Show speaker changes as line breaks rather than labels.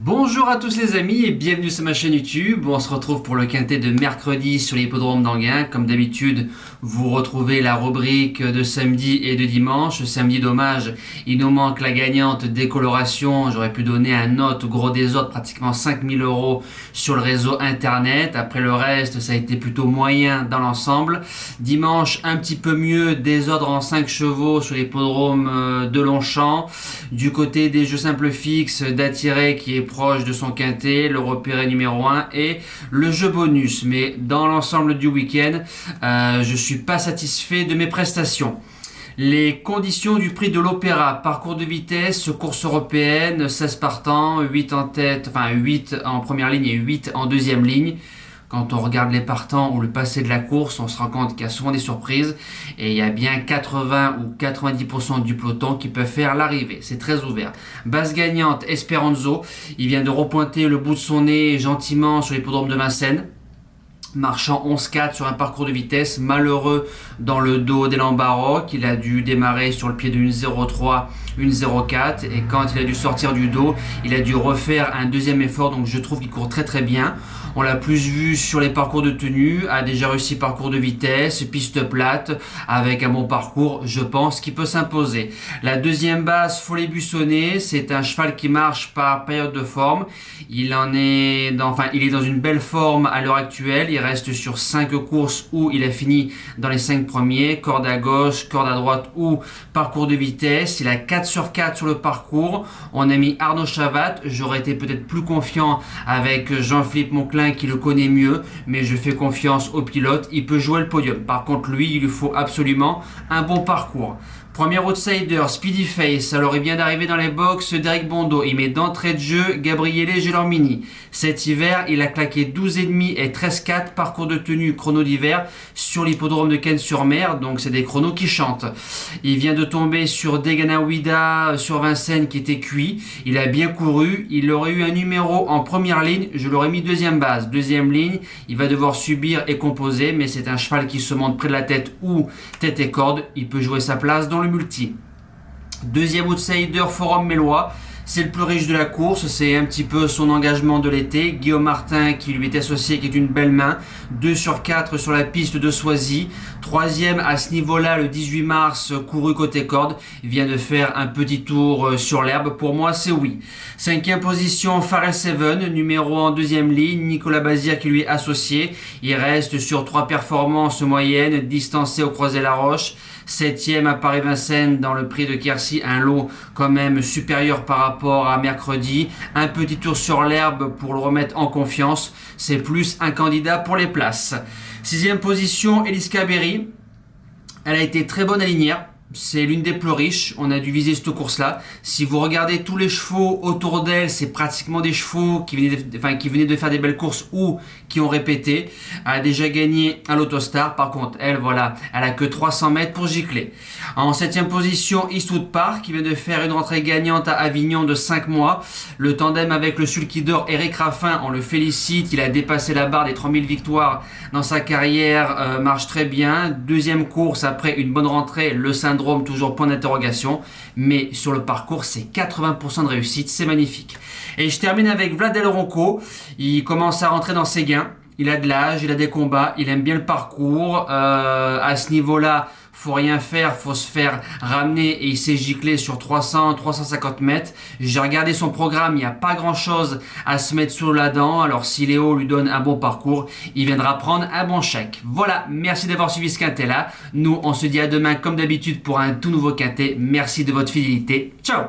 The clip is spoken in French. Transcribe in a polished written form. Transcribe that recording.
Bonjour à tous les amis et bienvenue sur ma chaîne YouTube. On se retrouve pour le quintet de mercredi sur l'hippodrome d'Anguin. Comme d'habitude, vous retrouvez la rubrique de samedi et de dimanche. Samedi, dommage, il nous manque la gagnante décoloration. J'aurais pu donner un autre gros désordre, pratiquement 5000 € sur le réseau internet. Après le reste, ça a été plutôt moyen dans l'ensemble. Dimanche, un petit peu mieux, désordre en 5 chevaux sur l'hippodrome de Longchamp. Du côté des jeux simples fixes, d'Attirer qui est proche de son quintet, le repéré numéro 1 et le jeu bonus. Mais dans l'ensemble du week-end, je suis pas satisfait de mes prestations. Les conditions du prix de l'Opéra, parcours de vitesse, course européenne, 16 partants, 8 en tête, enfin 8 en première ligne et 8 en deuxième ligne. Quand on regarde les partants ou le passé de la course, on se rend compte qu'il y a souvent des surprises et il y a bien 80 ou 90% du peloton qui peuvent faire l'arrivée. C'est très ouvert. Base gagnante, Esperanzo. Il vient de repointer le bout de son nez gentiment sur l'hippodrome de Vincennes. Marchant 11-4 sur un parcours de vitesse, malheureux dans le dos d'Elan Baroque. Il a dû démarrer sur le pied d'une 0,3, une 0,4 et quand il a dû sortir du dos, il a dû refaire un deuxième effort, donc je trouve qu'il court très très bien. On l'a plus vu sur les parcours de tenue, a déjà réussi parcours de vitesse, piste plate, avec un bon parcours, je pense qu'il peut s'imposer. La deuxième base, Follet Buissonnet, c'est un cheval qui marche par période de forme. Il est dans une belle forme à l'heure actuelle. Il reste sur 5 courses où il a fini dans les 5 premiers, corde à gauche, corde à droite ou parcours de vitesse. Il a 4 sur 4 sur le parcours. On a mis Arnaud Chavat. J'aurais été peut-être plus confiant avec Jean-Philippe Monclin qui le connaît mieux, mais je fais confiance au pilote. Il peut jouer le podium. Par contre, lui, il lui faut absolument un bon parcours. Premier outsider, Speedy Face. Alors, il vient d'arriver dans les box d'Eric Bondo. Il met d'entrée de jeu Gabriele Gelormini. Cet hiver, il a claqué 12,5 et 13,4 parcours de tenue chrono d'hiver sur l'hippodrome de Cannes-sur-Mer. Donc, c'est des chronos qui chantent. Il vient de tomber sur Degana Ouida sur Vincennes qui était cuit. Il a bien couru. Il aurait eu un numéro en première ligne. Je l'aurais mis deuxième base. Deuxième ligne, il va devoir subir et composer. Mais c'est un cheval qui se monte près de la tête ou tête et corde. Il peut jouer sa place dans le multi. Deuxième outsider, Forum Mélois. C'est le plus riche de la course, c'est un petit peu son engagement de l'été. Guillaume Martin qui lui est associé, qui est une belle main. 2 sur 4 sur la piste de Soisy. Troisième à ce niveau-là, le 18 mars, couru côté corde. Il vient de faire un petit tour sur l'herbe. Pour moi, c'est oui. Cinquième position, Farrell Seven, numéro en deuxième ligne. Nicolas Bazir qui lui est associé. Il reste sur 3 performances moyennes, distancé au Croisé-la-Roche. Septième à Paris-Vincennes dans le prix de Quercy, un lot quand même supérieur par rapport à mercredi. Un petit tour sur l'herbe pour le remettre en confiance. C'est plus un candidat pour les places. Sixième position, Eliska Berry. Elle a été très bonne à linière. C'est l'une des plus riches. On a dû viser cette course-là. Si vous regardez tous les chevaux autour d'elle, c'est pratiquement des chevaux qui venaient de faire des belles courses ou qui ont répété. Elle a déjà gagné à l'Autostar. Par contre, elle a que 300 mètres pour gicler. En septième position, Eastwood Park, qui vient de faire une rentrée gagnante à Avignon de 5 mois. Le tandem avec le sulky d'or Eric Raffin, on le félicite. Il a dépassé la barre des 3000 victoires dans sa carrière. Marche très bien. Deuxième course après une bonne rentrée, le syndrome toujours point d'interrogation, mais sur le parcours c'est 80% de réussite, c'est magnifique. Et je termine avec Vlad Del Ronco. Il commence à rentrer dans ses gains, il a de l'âge, il a des combats, il aime bien le parcours. À ce niveau-là, faut rien faire, faut se faire ramener et il s'est giclé sur 300-350 mètres. J'ai regardé son programme, il n'y a pas grand chose à se mettre sous la dent. Alors si Léo lui donne un bon parcours, il viendra prendre un bon chèque. Voilà, merci d'avoir suivi ce quintet là. Nous on se dit à demain comme d'habitude pour un tout nouveau quintet. Merci de votre fidélité. Ciao.